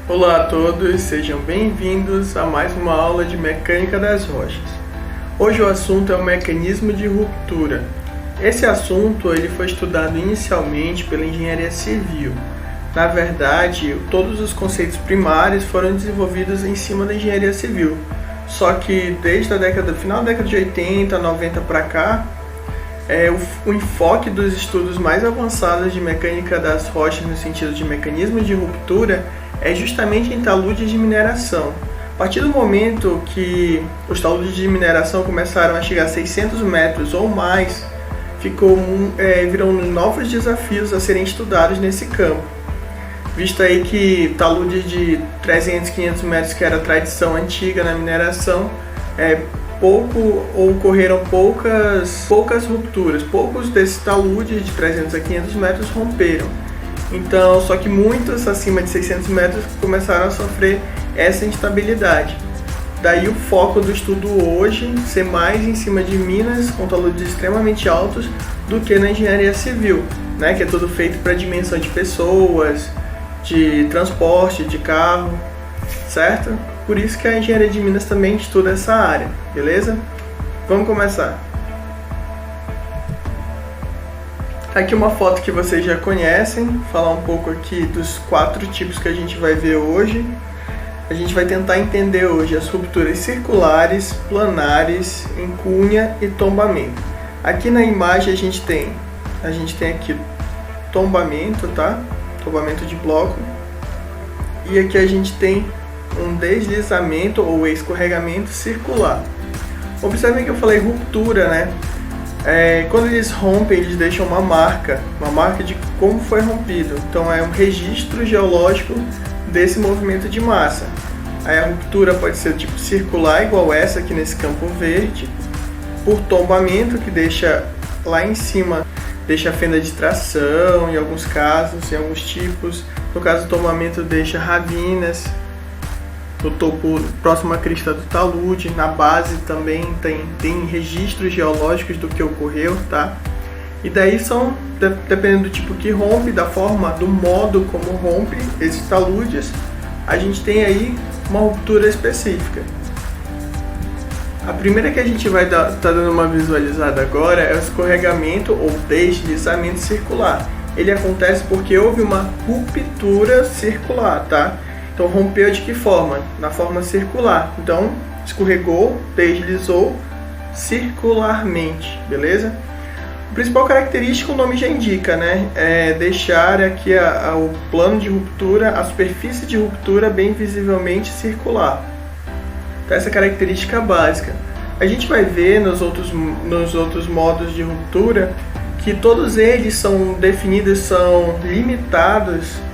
Olá a todos, sejam bem-vindos a mais uma aula de mecânica das rochas. Hoje o assunto é o mecanismo de ruptura. Esse assunto ele foi estudado inicialmente pela engenharia civil. Na verdade, todos os conceitos primários foram desenvolvidos em cima da engenharia civil. Só que desde a final da década de 80, 90 para cá, o enfoque dos estudos mais avançados de mecânica das rochas no sentido de mecanismo de ruptura é justamente em taludes de mineração. A partir do momento que os taludes de mineração começaram a chegar a 600 metros ou mais, viram novos desafios a serem estudados nesse campo. Visto aí que taludes de 300, 500 metros, que era a tradição antiga na mineração, ocorreram poucas rupturas. Poucos desses taludes de 300 a 500 metros romperam. Então, só que muitos acima de 600 metros começaram a sofrer essa instabilidade. Daí o foco do estudo hoje ser mais em cima de minas com taludes extremamente altos do que na engenharia civil, né? Que é tudo feito para dimensão de pessoas, de transporte, de carro, certo? Por isso que a engenharia de minas também estuda essa área, beleza? Vamos começar. Aqui uma foto que vocês já conhecem, falar um pouco aqui dos 4 tipos que a gente vai ver hoje. A gente vai tentar entender hoje as rupturas circulares, planares, em cunha e tombamento. Aqui na imagem a gente tem aqui tombamento, tá? Tombamento de bloco. E aqui a gente tem um deslizamento ou escorregamento circular. Observem que eu falei ruptura, né? Quando eles rompem, eles deixam uma marca de como foi rompido. Então é um registro geológico desse movimento de massa. Aí a ruptura pode ser tipo circular, igual essa aqui nesse campo verde, por tombamento, que deixa lá em cima, deixa a fenda de tração em alguns casos, em alguns tipos. No caso do tombamento deixa ravinas no topo, próximo à crista do talude. Na base também tem registros geológicos do que ocorreu, tá? E daí dependendo do tipo que rompe, da forma, do modo como rompe esses taludes, a gente tem aí uma ruptura específica. A primeira que a gente vai tá dando uma visualizada agora é o escorregamento ou deslizamento circular. Ele acontece porque houve uma ruptura circular, tá? Então rompeu de que forma? Na forma circular. Então escorregou, deslizou circularmente, beleza? A principal característica o nome já indica, né? É deixar aqui o plano de ruptura, a superfície de ruptura bem visivelmente circular. Então essa característica básica. A gente vai ver nos outros modos de ruptura que todos eles são definidos, são limitados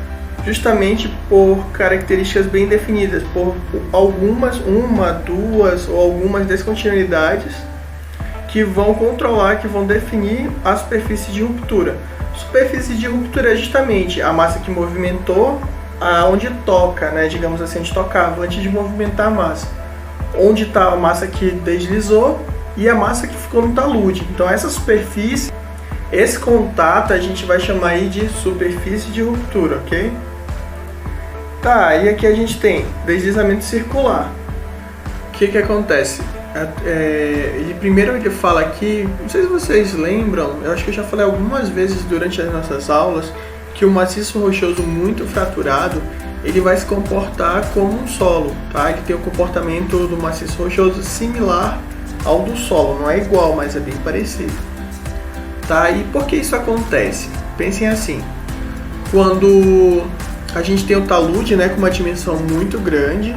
justamente por características bem definidas, por uma, duas ou algumas descontinuidades que vão controlar, que vão definir a superfície de ruptura. Superfície de ruptura é justamente a massa que movimentou aonde toca, né? Digamos assim, onde tocava antes de movimentar a massa. Onde está a massa que deslizou e a massa que ficou no talude. Então essa superfície, esse contato a gente vai chamar aí de superfície de ruptura, ok? Tá, e aqui a gente tem deslizamento circular. O que acontece? Primeiro ele fala aqui, não sei se vocês lembram, eu acho que eu já falei algumas vezes durante as nossas aulas, que o maciço rochoso muito fraturado, ele vai se comportar como um solo, tá? Ele tem o comportamento do maciço rochoso similar ao do solo, não é igual, mas é bem parecido. Tá? E por que isso acontece? Pensem assim, quando a gente tem o talude, né, com uma dimensão muito grande,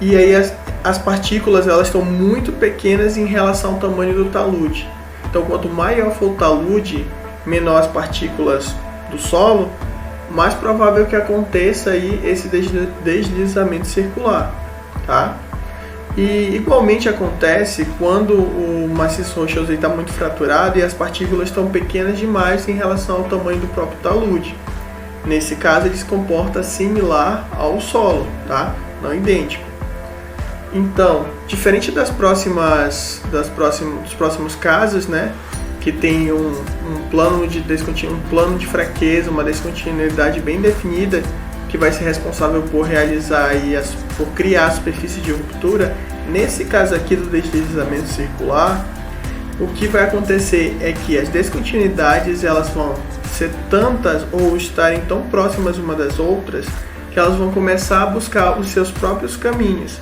e aí as partículas elas estão muito pequenas em relação ao tamanho do talude. Então quanto maior for o talude, menor as partículas do solo, mais provável que aconteça aí esse deslizamento circular, tá? E igualmente acontece quando o maciço rochoso está muito fraturado e as partículas estão pequenas demais em relação ao tamanho do próprio talude. Nesse caso ele se comporta similar ao solo, tá? Não idêntico. Então, diferente dos próximos casos, né, que tem um plano de fraqueza, uma descontinuidade bem definida, que vai ser responsável por realizar e por criar a superfície de ruptura, nesse caso aqui do deslizamento circular, o que vai acontecer é que as descontinuidades elas vão ser tantas ou estarem tão próximas uma das outras que elas vão começar a buscar os seus próprios caminhos.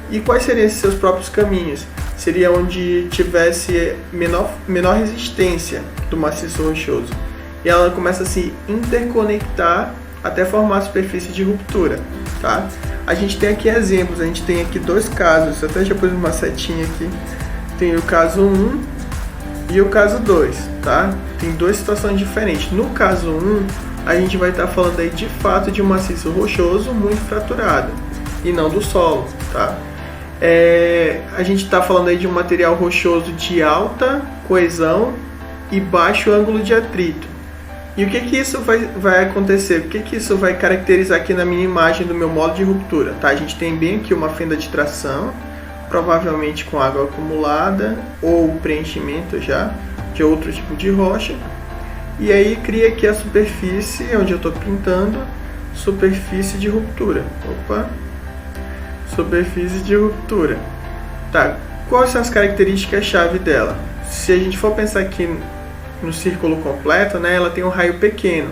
E quais seriam esses seus próprios caminhos? Seria onde tivesse menor resistência do maciço rochoso. E ela começa a se interconectar até formar a superfície de ruptura, tá? A gente tem aqui exemplos, a gente tem aqui dois casos, eu até já pus uma setinha aqui. Tem o caso 1 e o caso 2, tá? Tem duas situações diferentes. No caso 1, a gente vai estar falando aí de fato de um maciço rochoso muito fraturado e não do solo, tá? A gente está falando aí de um material rochoso de alta coesão e baixo ângulo de atrito. E o que isso vai acontecer? O que isso vai caracterizar aqui na minha imagem do meu modo de ruptura? Tá? A gente tem bem aqui uma fenda de tração, provavelmente com água acumulada ou preenchimento já de outro tipo de rocha. E aí cria aqui a superfície, onde eu estou pintando, superfície de ruptura. Opa! Superfície de ruptura. Tá, quais são as características-chave dela? Se a gente for pensar aqui no círculo completo, né, ela tem um raio pequeno.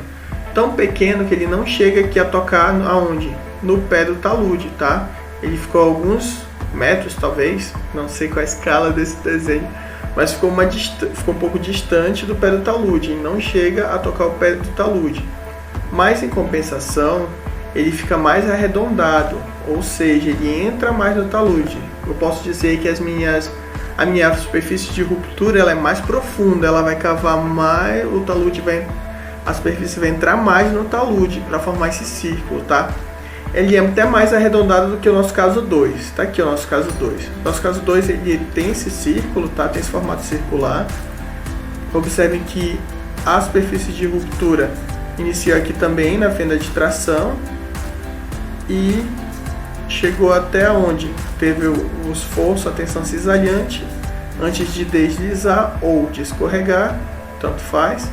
Tão pequeno que ele não chega aqui a tocar aonde? No pé do talude, tá? Ele ficou alguns metros, talvez, não sei qual a escala desse desenho, mas ficou um pouco distante do pé do talude, e não chega a tocar o pé do talude. Mas, em compensação, ele fica mais arredondado, ou seja, ele entra mais no talude. Eu posso dizer que a minha superfície de ruptura ela é mais profunda, ela vai cavar mais, a superfície vai entrar mais no talude para formar esse círculo, tá? Ele é até mais arredondado do que o nosso caso 2, tá aqui o nosso caso 2. O nosso caso 2 ele tem esse círculo, tá? Tem esse formato circular. Observe que a superfície de ruptura iniciou aqui também na fenda de tração e chegou até onde teve o esforço, a tensão cisalhante, antes de deslizar ou de escorregar, tanto faz,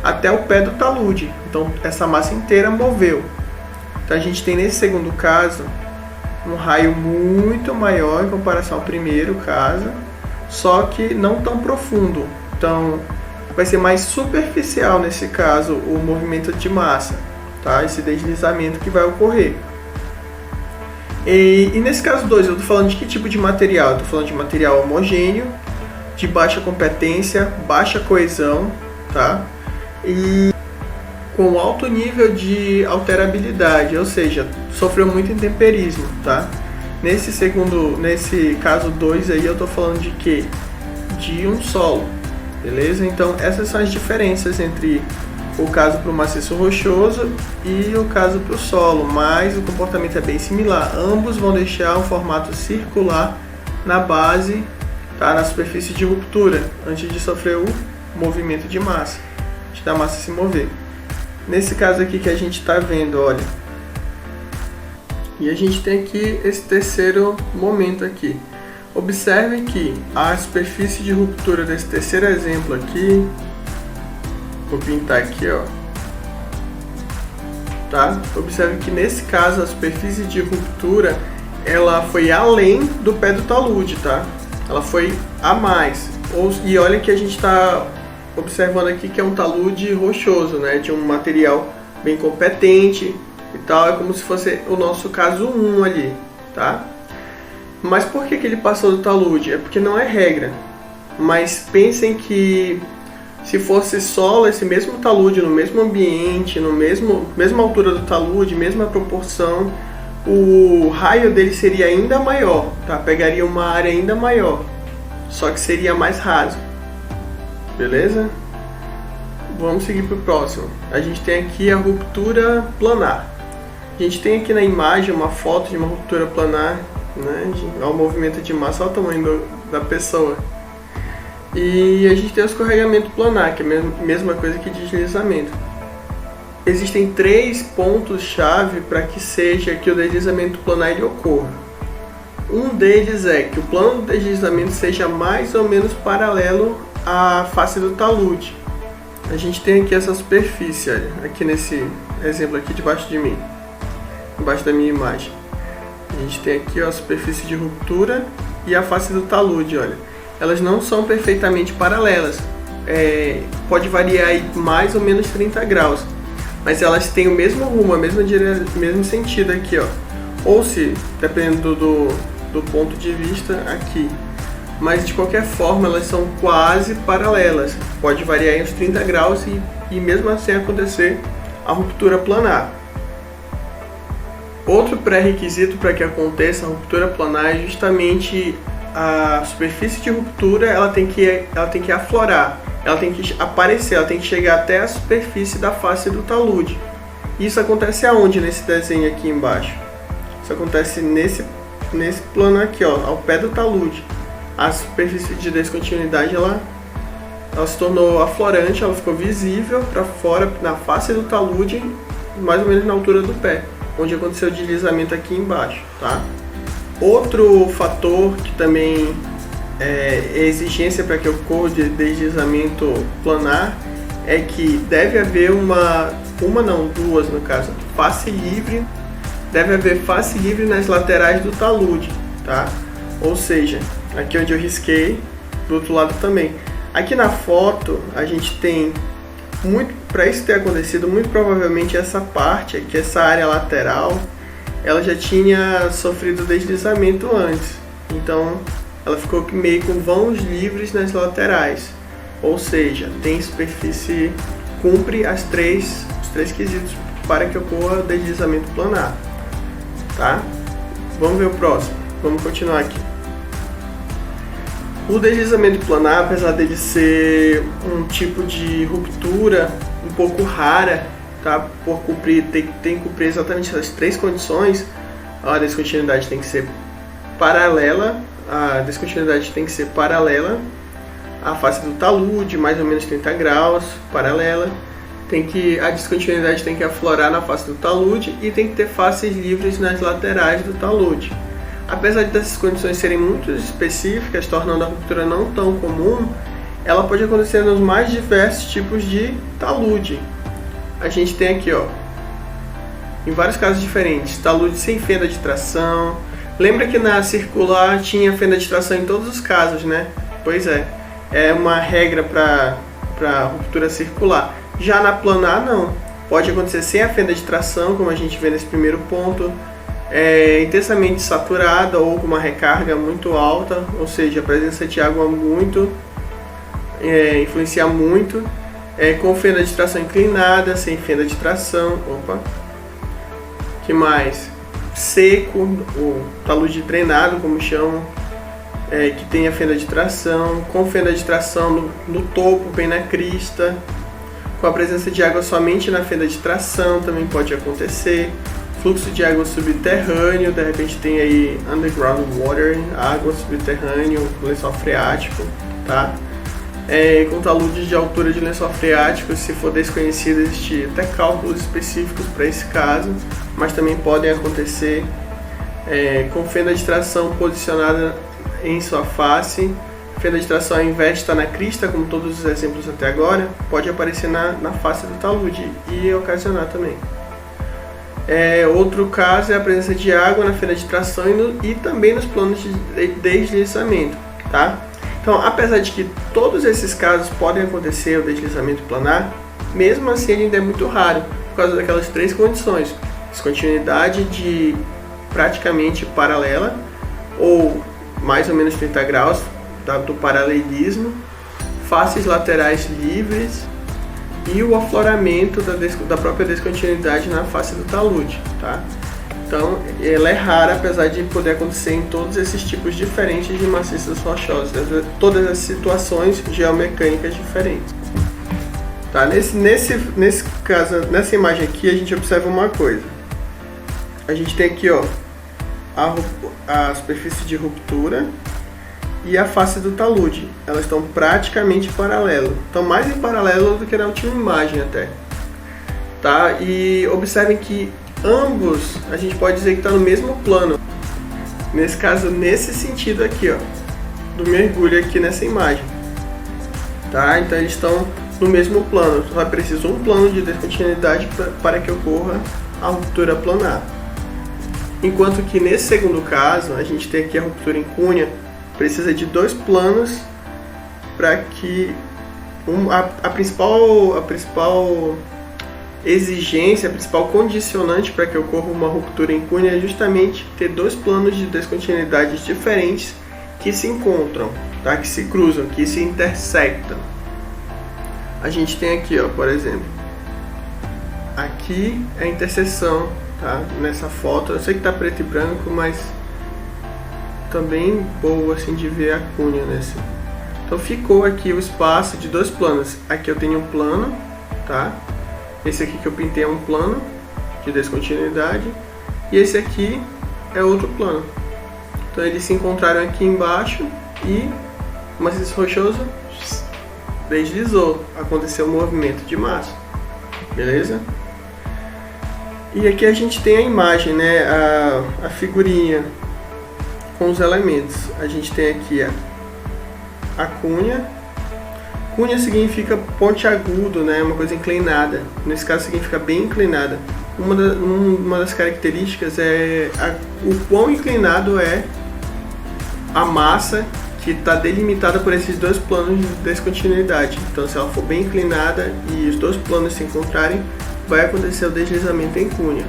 até o pé do talude. Então essa massa inteira moveu. Então a gente tem nesse segundo caso um raio muito maior em comparação ao primeiro caso, só que não tão profundo. Então vai ser mais superficial nesse caso o movimento de massa, tá? Esse deslizamento que vai ocorrer. E nesse caso 2, eu estou falando de que tipo de material? Eu estou falando de material homogêneo, de baixa competência, baixa coesão, tá? E com alto nível de alterabilidade, ou seja, sofreu muito intemperismo, tá? Nesse caso 2 aí, eu estou falando de quê? De um solo, beleza? Então essas são as diferenças entre o caso para o maciço rochoso e o caso para o solo, mas o comportamento é bem similar. Ambos vão deixar um formato circular na base, tá? Na superfície de ruptura, antes de sofrer o movimento de massa, antes da massa se mover. Nesse caso aqui que a gente está vendo, olha, e a gente tem aqui esse terceiro momento aqui. Observe que a superfície de ruptura desse terceiro exemplo aqui, vou pintar aqui, ó, tá? Observe que nesse caso a superfície de ruptura ela foi além do pé do talude, tá? Ela foi a mais. E olha que a gente está observando aqui que é um talude rochoso, né? De um material bem competente e tal. É como se fosse o nosso caso 1 ali, tá? Mas por que ele passou do talude? É porque não é regra. Mas pensem que se fosse solo, esse mesmo talude, no mesmo ambiente, mesma altura do talude, mesma proporção, o raio dele seria ainda maior, tá? Pegaria uma área ainda maior, só que seria mais raso, beleza? Vamos seguir para o próximo. A gente tem aqui a ruptura planar. A gente tem aqui na imagem uma foto de uma ruptura planar, né? Olha o movimento de massa, olha o tamanho da pessoa. E a gente tem o escorregamento planar, que é a mesma coisa que deslizamento. Existem 3 pontos-chave para que o deslizamento planar ele ocorra. Um deles é que o plano do deslizamento seja mais ou menos paralelo à face do talude. A gente tem aqui essa superfície, olha, aqui nesse exemplo aqui debaixo de mim. embaixo da minha imagem. A gente tem aqui, ó, a superfície de ruptura e a face do talude, olha. Elas não são perfeitamente paralelas. Pode variar aí mais ou menos 30 graus. Mas elas têm o mesmo rumo, mesmo sentido aqui, ó. Ou se, dependendo do ponto de vista aqui. Mas de qualquer forma elas são quase paralelas. Pode variar em uns 30 graus e mesmo assim acontecer a ruptura planar. Outro pré-requisito para que aconteça a ruptura planar é justamente a superfície de ruptura. Ela tem que aflorar, ela tem que aparecer, ela tem que chegar até a superfície da face do talude. Isso acontece aonde nesse desenho aqui embaixo? Isso acontece nesse plano aqui, ó, ao pé do talude. A superfície de descontinuidade ela se tornou aflorante, ela ficou visível para fora na face do talude, mais ou menos na altura do pé, onde aconteceu o deslizamento aqui embaixo, tá? Outro fator que também é exigência para que ocorra o deslizamento planar é que deve haver duas no caso, face livre. Deve haver face livre nas laterais do talude, tá? Ou seja, aqui onde eu risquei, do outro lado também. Aqui na foto a gente tem para isso ter acontecido, muito provavelmente essa parte aqui, essa área lateral, ela já tinha sofrido deslizamento antes. Então ela ficou meio com vãos livres nas laterais. Ou seja, tem superfície, cumpre os três quesitos para que ocorra o deslizamento planar. Tá? Vamos ver o próximo. Vamos continuar aqui. O deslizamento planar, apesar dele ser um tipo de ruptura um pouco rara, tá? Tem que cumprir exatamente essas três condições. A descontinuidade tem que ser paralela, à face do talude, mais ou menos 30 graus, paralela. A descontinuidade tem que aflorar na face do talude e tem que ter faces livres nas laterais do talude. Apesar dessas condições serem muito específicas, tornando a ruptura não tão comum, ela pode acontecer nos mais diversos tipos de talude. A gente tem aqui, ó, em vários casos diferentes, talude sem fenda de tração. Lembra que na circular tinha fenda de tração em todos os casos, né? Pois é uma regra para ruptura circular. Já na planar não, pode acontecer sem a fenda de tração, como a gente vê nesse primeiro ponto, intensamente saturada ou com uma recarga muito alta, ou seja, a presença de água influencia muito, com fenda de tração inclinada, sem fenda de tração, que mais? Seco, o talude drenado, como chamam, que tem a fenda de tração, com fenda de tração no topo, bem na crista, com a presença de água somente na fenda de tração também pode acontecer. Fluxo de água subterrâneo, de repente tem aí underground water, água subterrânea, lençol freático, tá? Com taludes de altura de lençol freático, se for desconhecido, existem até cálculos específicos para esse caso, mas também podem acontecer com fenda de tração posicionada em sua face. Fenda de tração, ao invés de estar na crista, como todos os exemplos até agora, pode aparecer na face do talude e ocasionar também. Outro caso é a presença de água na fenda de tração e também nos planos de deslizamento, tá? Então, apesar de que todos esses casos podem acontecer o deslizamento planar, mesmo assim ele ainda é muito raro, por causa daquelas três condições: descontinuidade de praticamente paralela, ou mais ou menos 30 graus do paralelismo, faces laterais livres e o afloramento da própria descontinuidade na face do talude, tá? Então, ela é rara, apesar de poder acontecer em todos esses tipos diferentes de maciços rochosos, todas as situações geomecânicas diferentes. Tá? Nesse caso, nessa imagem aqui, a gente observa uma coisa. A gente tem aqui, ó, a superfície de ruptura e a face do talude. Elas estão praticamente paralelas. Estão mais em paralelo do que na última imagem até. Tá? E observem que ambos, a gente pode dizer que está no mesmo plano. Nesse caso, nesse sentido aqui, ó, do mergulho aqui nessa imagem. Tá? Então eles estão no mesmo plano. Só é preciso um plano de descontinuidade para que ocorra a ruptura planar. Enquanto que nesse segundo caso, a gente tem aqui a ruptura em cunha, precisa de 2 planos para que a principal exigência, a principal condicionante para que ocorra uma ruptura em cunha é justamente ter 2 planos de descontinuidades diferentes que se encontram, tá? Que se cruzam, que se intersectam. A gente tem aqui, ó, por exemplo, aqui é a interseção, tá? Nessa foto, eu sei que tá preto e branco, mas também boa assim de ver a cunha nesse. Então ficou aqui o espaço de 2 planos. Aqui eu tenho um plano, tá? Esse aqui que eu pintei é um plano de descontinuidade e esse aqui é outro plano. Então eles se encontraram aqui embaixo e o maciço rochoso deslizou, aconteceu um movimento de massa, beleza? E aqui a gente tem a imagem, né? A figurinha com os elementos. A gente tem aqui a cunha. Cunha significa pontiagudo, né? Uma coisa inclinada. Nesse caso significa bem inclinada. Uma das características é o quão inclinado é a massa que está delimitada por esses 2 planos de descontinuidade. Então, se ela for bem inclinada e os 2 planos se encontrarem, vai acontecer o deslizamento em cunha,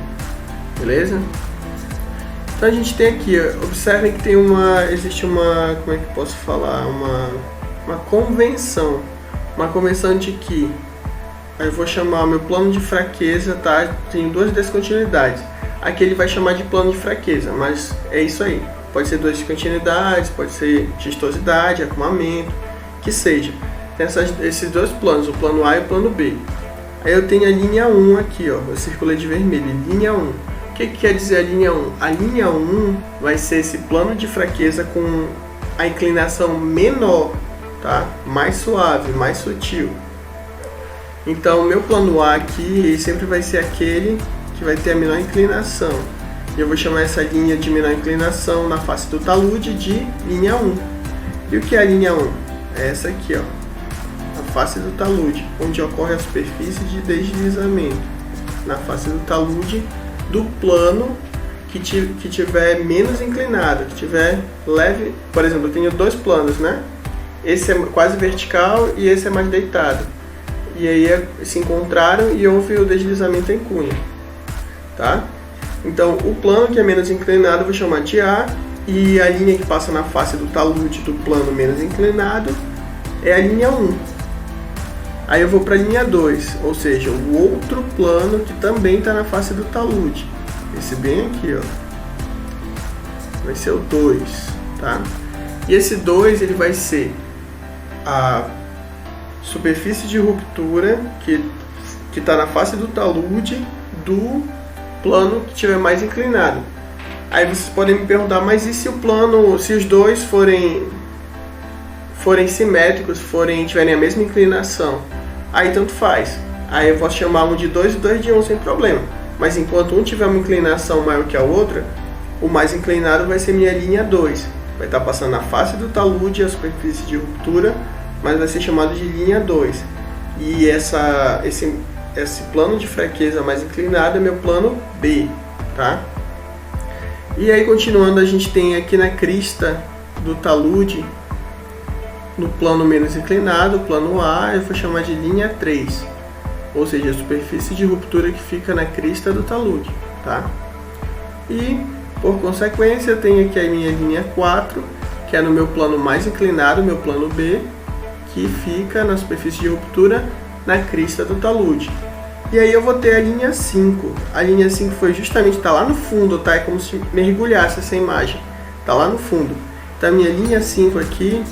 beleza? Então a gente tem aqui, observem que existe uma, como é que eu posso falar, uma convenção de que eu vou chamar meu plano de fraqueza, tá? Tem 2 descontinuidades. Aqui ele vai chamar de plano de fraqueza, mas é isso aí. Pode ser 2 descontinuidades, pode ser gistosidade, acumamento, que seja. Tem esses 2 planos, o plano A e o plano B. Aí eu tenho a linha 1 aqui, ó, eu circulei de vermelho, linha 1. O que quer dizer a linha 1? A linha 1 vai ser esse plano de fraqueza com a inclinação menor, tá? Mais suave, mais sutil. Então, o meu plano A aqui, ele sempre vai ser aquele que vai ter a menor inclinação. E eu vou chamar essa linha de menor inclinação na face do talude de linha 1. E o que é a linha 1? É essa aqui, ó. A face do talude, onde ocorre a superfície de deslizamento. Na face do talude do plano que tiver menos inclinado, que tiver leve. Por exemplo, eu tenho 2 planos, né? Esse é quase vertical e esse é mais deitado. E aí se encontraram e houve o deslizamento em cunha, tá? Então, o plano que é menos inclinado eu vou chamar de A, e a linha que passa na face do talude do plano menos inclinado é a linha 1. Aí eu vou para a linha 2, ou seja, o outro plano que também está na face do talude. Esse bem aqui, ó, vai ser o 2, tá? E esse 2 ele vai ser a superfície de ruptura que está na face do talude do plano que estiver mais inclinado. Aí vocês podem me perguntar, mas e se o plano, se os 2 forem simétricos, tiverem a mesma inclinação? Aí tanto faz. Aí eu posso chamar um de 2 e 2 de 1 sem problema. Mas enquanto um tiver uma inclinação maior que a outra, o mais inclinado vai ser minha linha 2. Vai estar passando na face do talude a superfície de ruptura, mas vai ser chamado de linha 2. E esse plano de fraqueza mais inclinado é meu plano B, tá? E aí, continuando, a gente tem aqui na crista do talude, no plano menos inclinado, o plano A, eu vou chamar de linha 3, ou seja, a superfície de ruptura que fica na crista do talude, tá? E, por consequência, eu tenho aqui a minha linha 4, que é no meu plano mais inclinado, meu plano B, que fica na superfície de ruptura na crista do talude. E aí eu vou ter a linha 5. A linha 5 foi justamente, tá lá no fundo, tá? É como se mergulhasse essa imagem. Tá lá no fundo. Então a minha linha 5 aqui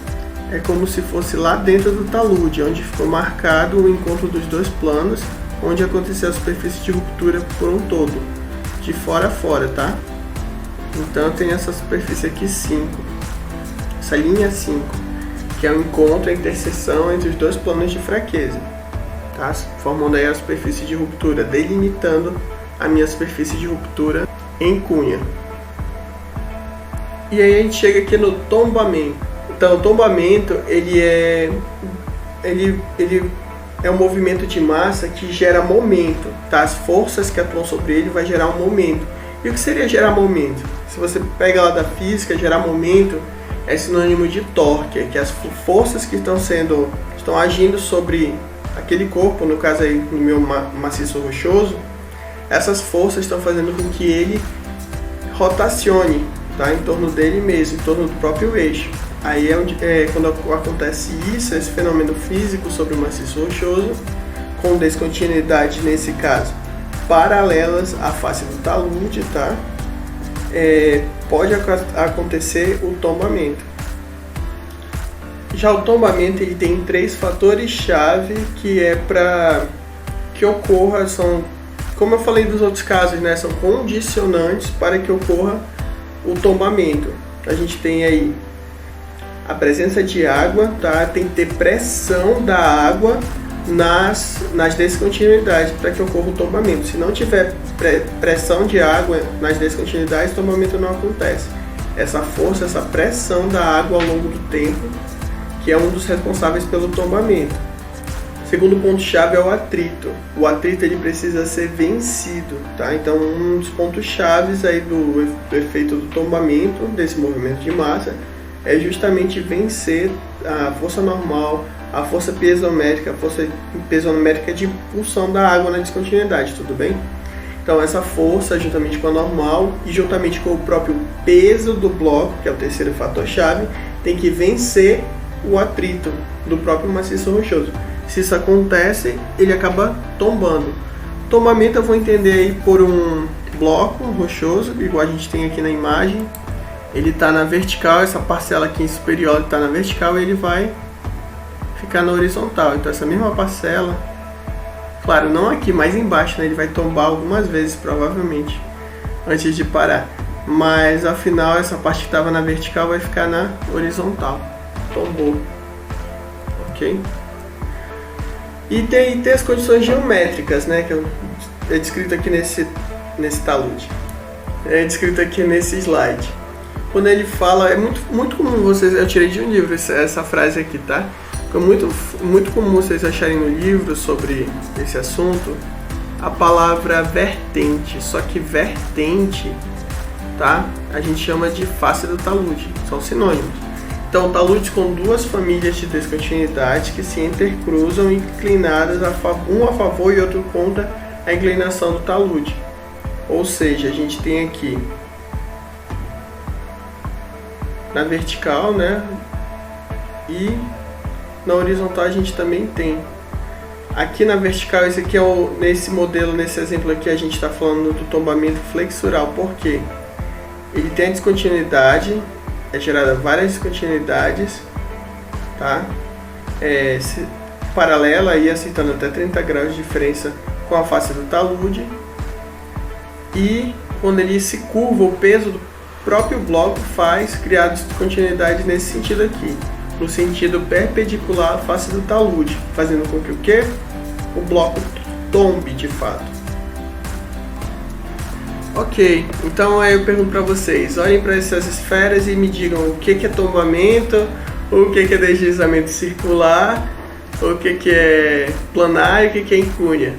é como se fosse lá dentro do talude, onde ficou marcado o encontro dos 2 planos, onde aconteceu a superfície de ruptura por um todo, de fora a fora, tá? Então eu tenho essa superfície aqui 5. Essa linha 5, que é o encontro, a interseção entre os 2 planos de fraqueza. Tá? Formando aí a superfície de ruptura, delimitando a minha superfície de ruptura em cunha. E aí a gente chega aqui no tombamento. Então o tombamento ele é um movimento de massa que gera momento, tá? As forças que atuam sobre ele vai gerar um momento. E o que seria gerar momento? Se você pega lá da física, gerar momento é sinônimo de torque, que as forças que estão agindo sobre aquele corpo, no caso aí no meu maciço rochoso, essas forças estão fazendo com que ele rotacione, tá, em torno dele mesmo, em torno do próprio eixo. Aí quando acontece isso, esse fenômeno físico sobre o maciço rochoso, com descontinuidade nesse caso paralelas à face do talude, tá? Pode acontecer o tombamento. Já o tombamento ele tem 3 fatores-chave que é para que ocorra, como eu falei dos outros casos, né? São condicionantes para que ocorra o tombamento. A gente tem aí a presença de água, tá? Tem que ter pressão da água nas descontinuidades para que ocorra o tombamento. Se não tiver pressão de água nas descontinuidades, o tombamento não acontece. Essa força, essa pressão da água ao longo do tempo, que é um dos responsáveis pelo tombamento. Segundo ponto-chave é o atrito. O atrito ele precisa ser vencido, tá? Então um dos pontos-chaves aí do efeito do tombamento, desse movimento de massa, é justamente vencer a força normal, a força piezométrica de impulsão da água na descontinuidade, tudo bem? Então essa força, juntamente com a normal e juntamente com o próprio peso do bloco, que é o terceiro fator-chave, tem que vencer o atrito do próprio maciço rochoso. Se isso acontece, ele acaba tombando. Tombamento eu vou entender aí por um bloco rochoso, igual a gente tem aqui na imagem. Ele está na vertical, essa parcela aqui superior está na vertical e ele vai ficar na horizontal. Então essa mesma parcela, claro, não aqui, mas embaixo, né, ele vai tombar algumas vezes provavelmente antes de parar. Mas afinal essa parte que estava na vertical vai ficar na horizontal. Tombou. Ok? E tem as condições geométricas, né, que é descrito aqui nesse talude. É descrito aqui nesse slide. Quando ele fala, é muito comum vocês, eu tirei de um livro essa frase aqui, tá? É muito comum vocês acharem no livro sobre esse assunto a palavra vertente, só que vertente, tá? A gente chama de face do talude, são sinônimos. Então, taludes com 2 famílias de descontinuidade que se intercruzam inclinadas um a favor e outro contra a inclinação do talude. Ou seja, a gente tem aqui na vertical, né? E na horizontal a gente também tem. Aqui na vertical, esse aqui é nesse modelo, nesse exemplo aqui, a gente está falando do tombamento flexural. Por quê? Ele tem a descontinuidade, é gerada várias descontinuidades, tá? Paralela aí, aceitando até 30 graus de diferença com a face do talude. E quando ele se curva, o peso do próprio bloco faz criar descontinuidade nesse sentido aqui, no sentido perpendicular à face do talude, fazendo com que o quê? O bloco tombe de fato. Ok, então aí eu pergunto para vocês, olhem para essas esferas e me digam o que é tombamento, o que é deslizamento circular, o que é planar e o que é incúnia.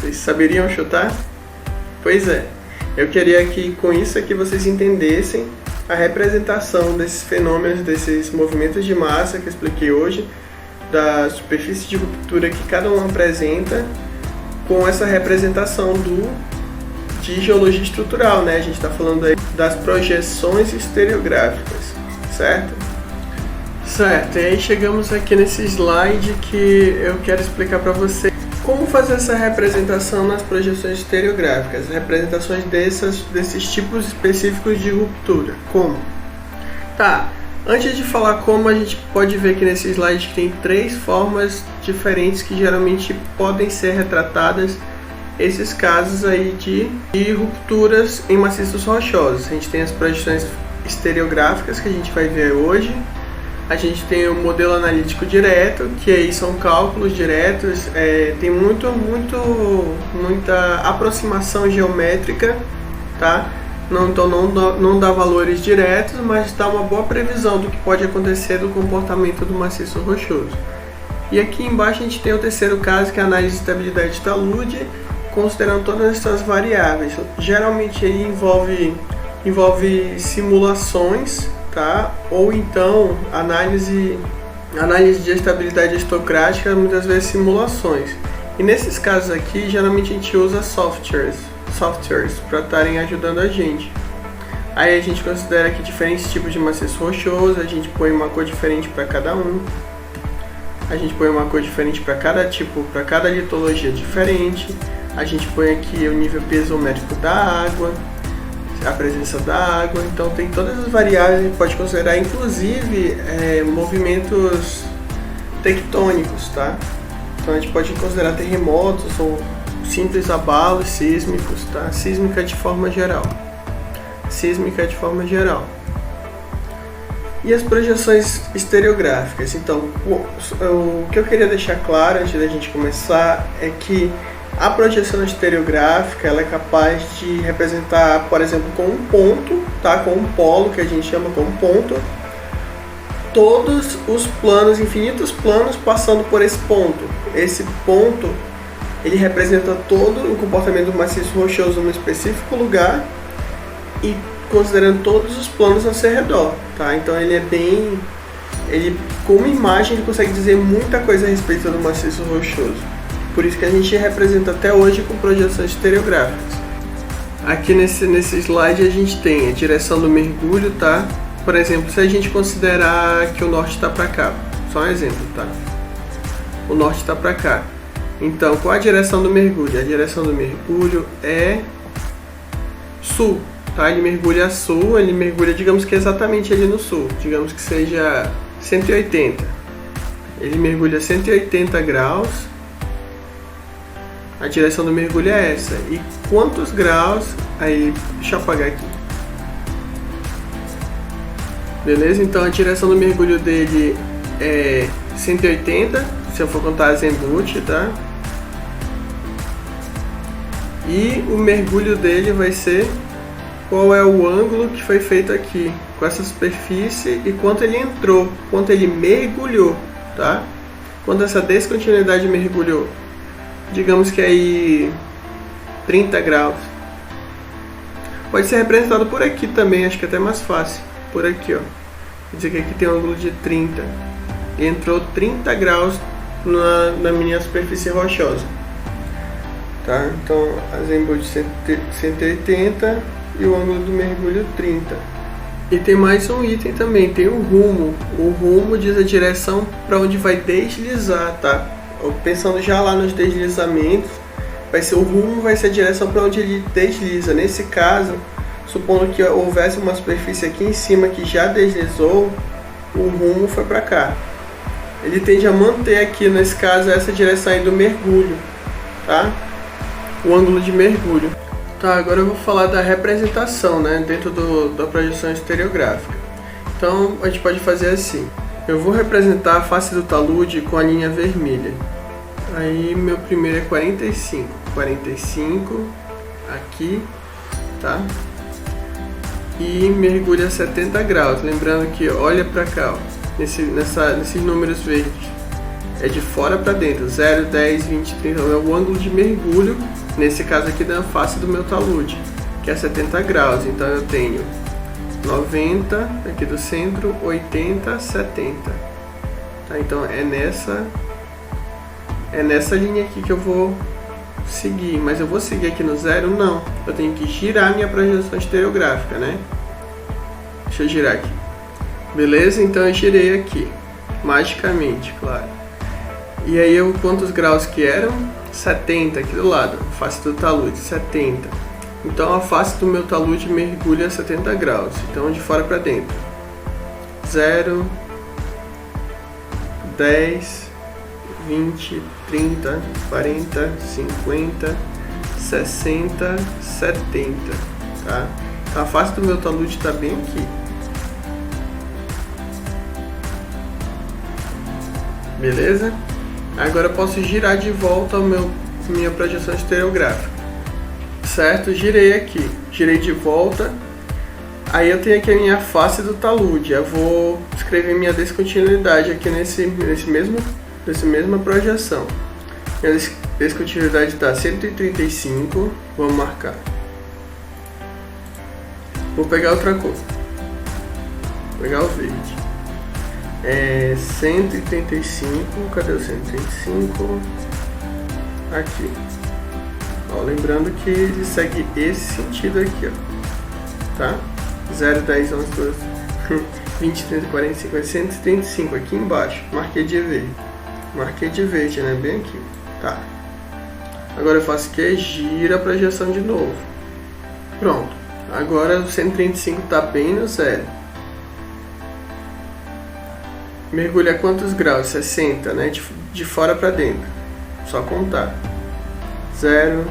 Vocês saberiam chutar? Pois é. Eu queria que com isso aqui vocês entendessem a representação desses fenômenos, desses movimentos de massa que eu expliquei hoje, da superfície de ruptura que cada um apresenta, com essa representação de geologia estrutural, né? A gente está falando aí das projeções estereográficas, certo? Certo, e aí chegamos aqui nesse slide que eu quero explicar para vocês como fazer essa representação nas projeções estereográficas, representações desses tipos específicos de ruptura. Como? Tá, antes de falar como, a gente pode ver aqui nesse slide que tem 3 formas diferentes que geralmente podem ser retratadas esses casos aí de rupturas em maciços rochosos. A gente tem as projeções estereográficas que a gente vai ver hoje. A gente tem o modelo analítico direto, que aí são cálculos diretos, tem muita aproximação geométrica, tá? Então não dá valores diretos, mas dá uma boa previsão do que pode acontecer do comportamento do maciço rochoso. E aqui embaixo a gente tem o terceiro caso, que é a análise de estabilidade de talude, considerando todas essas variáveis. Geralmente aí envolve simulações, tá? Ou então análise de estabilidade estocástica, muitas vezes simulações. E nesses casos aqui, geralmente a gente usa softwares para estarem ajudando a gente. Aí a gente considera aqui diferentes tipos de maciço rochoso, a gente põe uma cor diferente para cada um. A gente põe uma cor diferente para cada tipo, para cada litologia diferente. A gente põe aqui o nível piezométrico da água, a presença da água. Então tem todas as variáveis, a gente pode considerar inclusive movimentos tectônicos, tá? Então a gente pode considerar terremotos ou simples abalos sísmicos, tá? Sísmica de forma geral. E as projeções estereográficas. Então, o que eu queria deixar claro antes da gente começar é que a projeção estereográfica ela é capaz de representar, por exemplo, com um ponto, tá? Com um polo, que a gente chama como ponto, todos os planos, infinitos planos passando por esse ponto. Esse ponto, ele representa todo o comportamento do maciço rochoso num específico lugar e considerando todos os planos ao seu redor, tá? Então ele com uma imagem ele consegue dizer muita coisa a respeito do maciço rochoso. Por isso que a gente representa até hoje com projeções estereográficas. Aqui nesse slide a gente tem a direção do mergulho, tá? Por exemplo, se a gente considerar que o norte está para cá, só um exemplo, tá? O norte está para cá. Então, qual a direção do mergulho? A direção do mergulho é sul, tá? Ele mergulha sul, ele mergulha, digamos que exatamente ali no sul, digamos que seja 180. Ele mergulha 180 graus. A direção do mergulho é essa. E quantos graus? Aí, deixa eu apagar aqui. Beleza? Então a direção do mergulho dele é 180, se eu for contar azimuth, tá? E o mergulho dele vai ser qual é o ângulo que foi feito aqui com essa superfície e quanto ele entrou, quanto ele mergulhou, tá? Quanto essa descontinuidade mergulhou. Digamos que aí 30 graus. Pode ser representado por aqui também, acho que é até mais fácil. Por aqui, ó. Quer dizer que aqui tem um ângulo de 30. E entrou 30 graus na minha superfície rochosa. Tá? Então, azimuth 180 e o ângulo do mergulho 30. E tem mais um item também, tem o rumo. O rumo diz a direção para onde vai deslizar, tá? Pensando já lá nos deslizamentos, o rumo vai ser a direção para onde ele desliza. Nesse caso, supondo que houvesse uma superfície aqui em cima que já deslizou, o rumo foi para cá. Ele tende a manter aqui, nesse caso, essa direção aí do mergulho, tá? O ângulo de mergulho. Tá, agora eu vou falar da representação, né, dentro da projeção estereográfica. Então, a gente pode fazer assim. Eu vou representar a face do talude com a linha vermelha. Aí, meu primeiro é 45. 45, aqui, tá? E mergulha 70 graus. Lembrando que olha para cá, ó, nesses números verdes. É de fora para dentro, 0, 10, 20, 30. É o ângulo de mergulho, nesse caso aqui da face do meu talude, que é 70 graus. Então eu tenho 90 aqui do centro, 80, 70. Tá? Então é nessa linha aqui que eu vou seguir. Mas eu vou seguir aqui no 0? Não. Eu tenho que girar minha projeção estereográfica, né? Deixa eu girar aqui. Beleza? Então eu girei aqui. Magicamente, claro. E aí quantos graus que eram? 70 aqui do lado. Face do talude, 70. Então a face do meu talude mergulha a 70 graus. Então de fora para dentro. 0, 10, 20, 30, 40, 50, 60, 70. Tá? A face do meu talude está bem aqui. Beleza? Agora eu posso girar de volta minha projeção estereográfica. Certo? Girei aqui. Girei de volta. Aí eu tenho aqui a minha face do talude. Eu vou escrever minha descontinuidade aqui nessa mesma projeção. descontinuidade está 135, vamos marcar. Vou pegar outra cor, vou pegar o verde. 135, cadê o 135? Aqui. Ó, lembrando que ele segue esse sentido aqui, ó, tá? 0, 10, 11, 12, 20, 30, 40, 50, 135 aqui embaixo. Marquei de verde. Marquei de verde, né? Bem aqui. Tá. Agora eu faço que gira a projeção de novo. Pronto. Agora o 135 está bem no zero. Mergulha quantos graus? 60, né? De fora para dentro. Só contar. 0,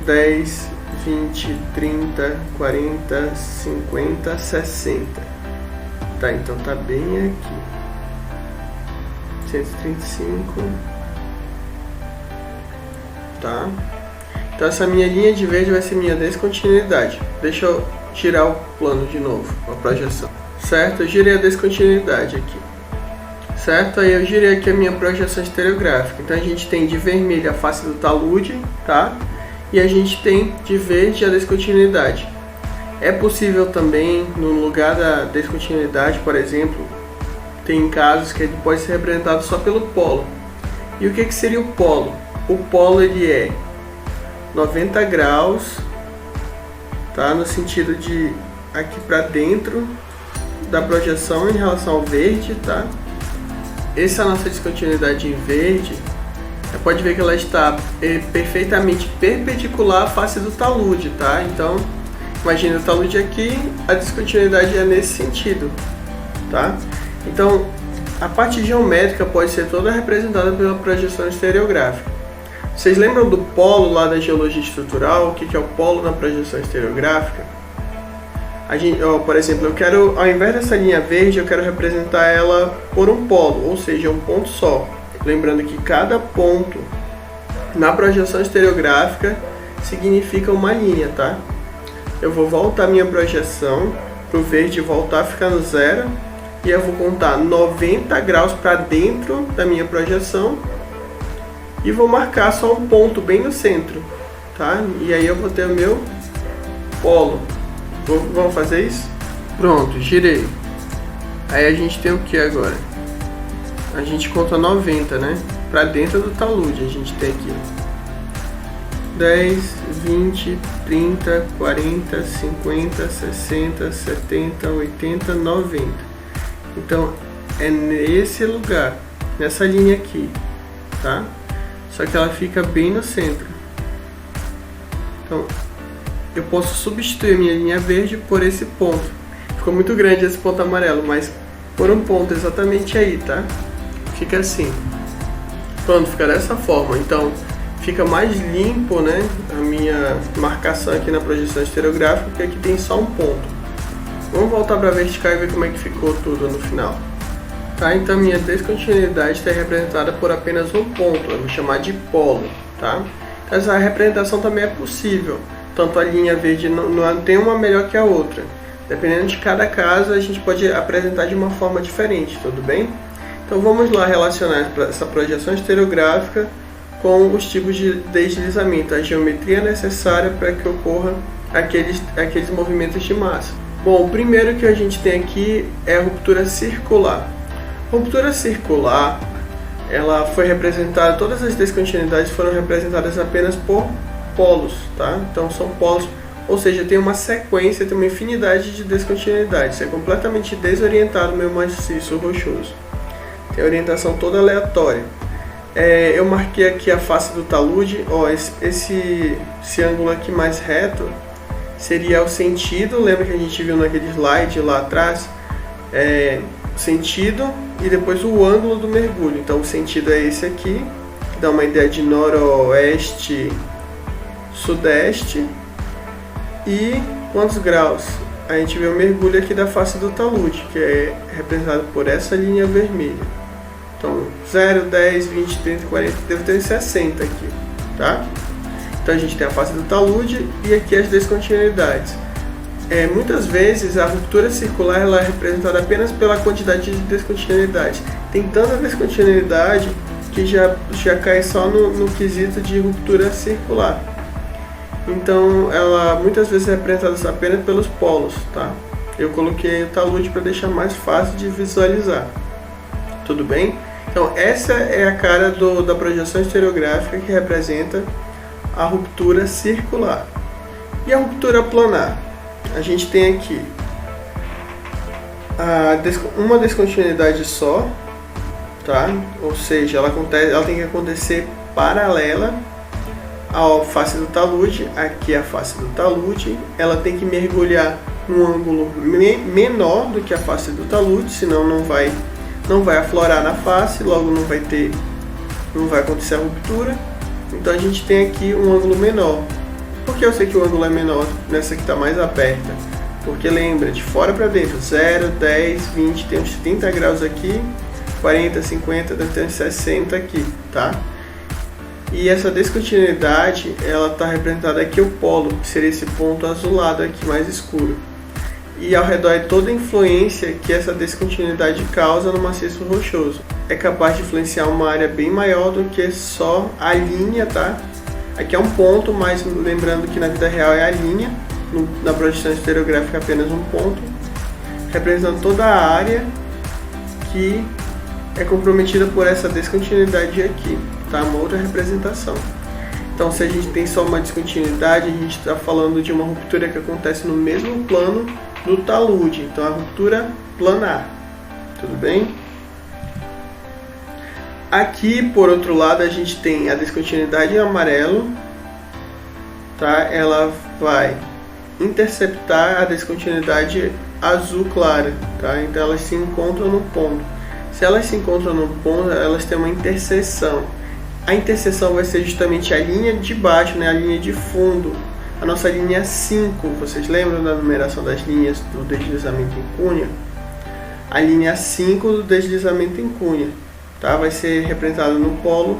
10, 20, 30, 40, 50, 60. Tá, então tá bem aqui. 135. Tá? Então essa minha linha de verde vai ser minha descontinuidade. Deixa eu girar o plano de novo, a projeção. Certo? Eu girei a descontinuidade aqui. Certo? Aí eu girei aqui a minha projeção estereográfica. Então a gente tem de vermelho a face do talude, tá? E a gente tem de verde a descontinuidade. É possível também, no lugar da descontinuidade, por exemplo, tem casos que ele pode ser representado só pelo polo. E o que seria o polo? O polo ele é 90 graus, tá? No sentido de aqui para dentro da projeção em relação ao verde, tá? Essa é a nossa descontinuidade em verde. Você pode ver que ela está perfeitamente perpendicular à face do talude, tá? Então, imagina o talude aqui, a descontinuidade é nesse sentido, tá? Então, a parte geométrica pode ser toda representada pela projeção estereográfica. Vocês lembram do polo lá da geologia estrutural? O que é o polo na projeção estereográfica? Por exemplo, eu quero, ao invés dessa linha verde, eu quero representar ela por um polo, ou seja, um ponto só. Lembrando que cada ponto na projeção estereográfica significa uma linha, tá? Eu vou voltar minha projeção para o verde voltar a ficar no zero e eu vou contar 90 graus para dentro da minha projeção e vou marcar só um ponto bem no centro, tá? E aí eu vou ter o meu polo. Vamos fazer isso? Pronto, girei. Aí a gente tem o que agora? A gente conta 90, né? Para dentro do talude a gente tem aqui 10, 20, 30, 40, 50, 60, 70, 80, 90. Então é nesse lugar, nessa linha aqui, tá? Só que ela fica bem no centro. Então eu posso substituir a minha linha verde por esse ponto. Ficou muito grande esse ponto amarelo, mas por um ponto exatamente aí, tá? Fica assim. Pronto, fica dessa forma. Então fica mais limpo, né, a minha marcação aqui na projeção estereográfica, porque aqui tem só um ponto. Vamos voltar para a vertical e ver como é que ficou tudo no final. Tá, então minha descontinuidade está representada por apenas um ponto, eu vou chamar de polo, tá? Essa representação também é possível, tanto a linha verde não tem uma melhor que a outra. Dependendo de cada caso, a gente pode apresentar de uma forma diferente, tudo bem? Então vamos lá relacionar essa projeção estereográfica com os tipos de deslizamento, a geometria necessária para que ocorra aqueles movimentos de massa. Bom, o primeiro que a gente tem aqui é a ruptura circular. Ruptura circular, ela foi representada, todas as descontinuidades foram representadas apenas por polos, tá? Então são polos, ou seja, tem uma sequência, tem uma infinidade de descontinuidades. É completamente desorientado o meu maciço rochoso. Tem a orientação toda aleatória. Eu marquei aqui a face do talude, ó, esse ângulo aqui mais reto seria o sentido, lembra que a gente viu naquele slide lá atrás? Sentido e depois o ângulo do mergulho. Então o sentido é esse aqui, que dá uma ideia de noroeste, sudeste. E quantos graus? A gente vê o mergulho aqui da face do talude, que é representado por essa linha vermelha. Então 0, 10, 20, 30, 40, deve ter 60 aqui, tá? Então a gente tem a face do talude e aqui as descontinuidades. Muitas vezes a ruptura circular ela é representada apenas pela quantidade de descontinuidade. Tem tanta descontinuidade que já cai só no quesito de ruptura circular. Então ela muitas vezes é representada apenas pelos polos, tá? Eu coloquei o talude para deixar mais fácil de visualizar. Tudo bem? Então essa é a cara da projeção estereográfica que representa a ruptura circular. E a ruptura planar? A gente tem aqui uma descontinuidade só, tá? Ou seja, ela tem que acontecer paralela à face do talude. Aqui é a face do talude, ela tem que mergulhar num ângulo menor do que a face do talude, senão não vai aflorar na face, logo não vai acontecer a ruptura. Então a gente tem aqui um ângulo menor. Por que eu sei que o ângulo é menor nessa que está mais aberta? Porque lembra, de fora para dentro, 0, 10, 20, tem uns 30 graus aqui, 40, 50, tem uns 60 aqui, tá? E essa descontinuidade, ela está representada aqui o polo, que seria esse ponto azulado aqui mais escuro. E ao redor é toda a influência que essa descontinuidade causa no maciço rochoso. É capaz de influenciar uma área bem maior do que só a linha, tá? Aqui é um ponto, mas lembrando que na vida real é a linha, na projeção estereográfica é apenas um ponto, representando toda a área que é comprometida por essa descontinuidade aqui, tá? Uma outra representação. Então, se a gente tem só uma descontinuidade, a gente está falando de uma ruptura que acontece no mesmo plano do talude, então a ruptura planar, tudo bem? Aqui, por outro lado, a gente tem a descontinuidade em amarelo, tá? Ela vai interceptar a descontinuidade azul clara, tá? Então elas se encontram no ponto. Se elas se encontram no ponto, elas têm uma interseção. A interseção vai ser justamente a linha de baixo, né? A linha de fundo, a nossa linha 5. Vocês lembram da numeração das linhas do deslizamento em cunha? A linha 5 do deslizamento em cunha, tá? Vai ser representada no polo,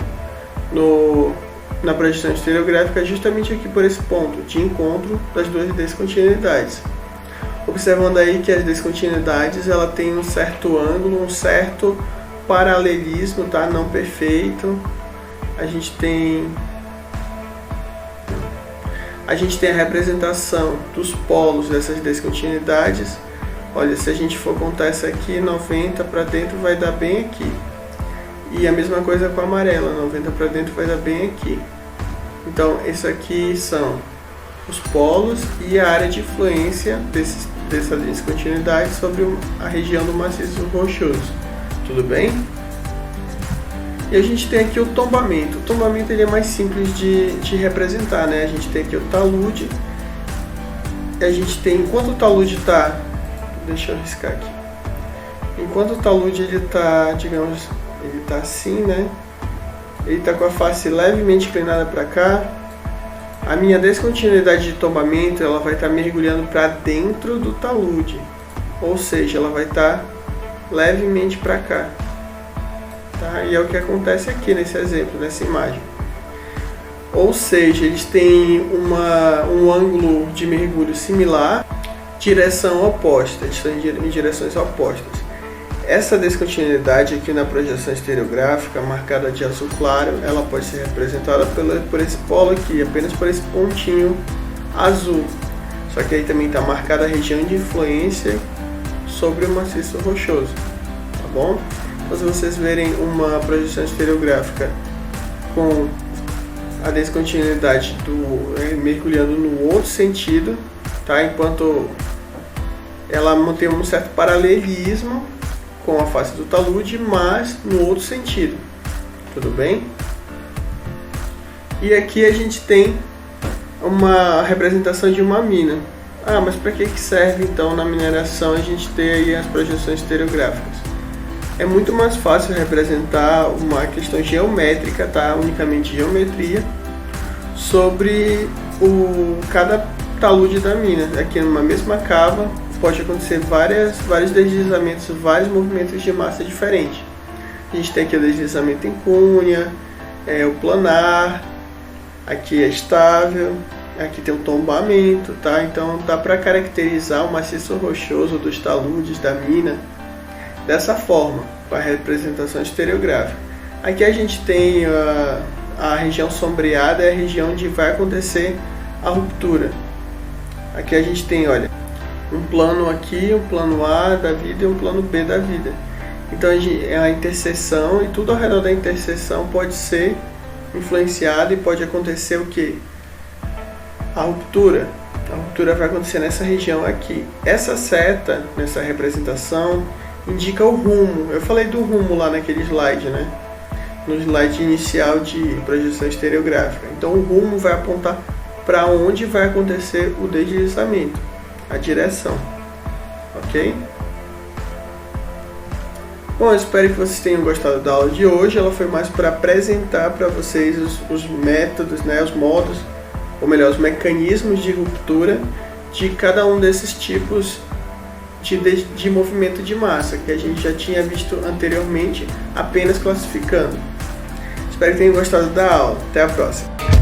na projeção estereográfica, justamente aqui por esse ponto de encontro das duas descontinuidades. Observando aí que as descontinuidades ela tem um certo ângulo, um certo paralelismo, tá? Não perfeito. A gente tem a representação dos polos dessas descontinuidades. Olha, se a gente for contar essa aqui, 90 para dentro vai dar bem aqui. E a mesma coisa com a amarela, 90 para dentro vai dar bem aqui. Então, isso aqui são os polos e a área de influência dessa descontinuidade sobre a região do maciço rochoso. Tudo bem? E a gente tem aqui o tombamento. O tombamento ele é mais simples de representar, né? A gente tem aqui o talude. A gente tem, enquanto o talude está... Deixa eu riscar aqui. Enquanto o talude ele está, digamos, ele está assim, né? Ele está com a face levemente inclinada para cá. A minha descontinuidade de tombamento ela vai estar mergulhando para dentro do talude, ou seja, ela vai estar levemente para cá, tá? E é o que acontece aqui nesse exemplo, nessa imagem. Ou seja, eles têm um ângulo de mergulho similar, direção oposta, eles estão em direções opostas. Essa descontinuidade aqui na projeção estereográfica, marcada de azul claro, ela pode ser representada por esse polo aqui, apenas por esse pontinho azul. Só que aí também está marcada a região de influência sobre o maciço rochoso, tá bom? Então, se vocês verem uma projeção estereográfica com a descontinuidade mergulhando no outro sentido, tá? Enquanto ela mantém um certo paralelismo com a face do talude, mas no outro sentido, tudo bem? E aqui a gente tem uma representação de uma mina. Ah, mas para que serve então na mineração a gente ter aí as projeções estereográficas? É muito mais fácil representar uma questão geométrica, tá? Unicamente geometria, sobre cada talude da mina. Aqui numa mesma cava pode acontecer vários deslizamentos, vários movimentos de massa diferentes. A gente tem aqui o deslizamento em cunha, o planar, aqui é estável, aqui tem o tombamento, tá? Então dá para caracterizar o maciço rochoso dos taludes da mina dessa forma, com a representação estereográfica. Aqui a gente tem a região sombreada, é a região onde vai acontecer a ruptura. Aqui a gente tem, olha, um plano aqui, um plano A da vida e um plano B da vida. Então a interseção e tudo ao redor da interseção pode ser influenciado e pode acontecer o que? A ruptura. A ruptura vai acontecer nessa região aqui. Essa seta, nessa representação, indica o rumo. Eu falei do rumo lá naquele slide, né? No slide inicial de projeção estereográfica. Então o rumo vai apontar para onde vai acontecer o deslizamento, a direção, ok? Bom, eu espero que vocês tenham gostado da aula de hoje. Ela foi mais para apresentar para vocês os métodos, né, os modos, ou melhor, os mecanismos de ruptura de cada um desses tipos de movimento de massa, que a gente já tinha visto anteriormente, apenas classificando. Espero que tenham gostado da aula. Até a próxima!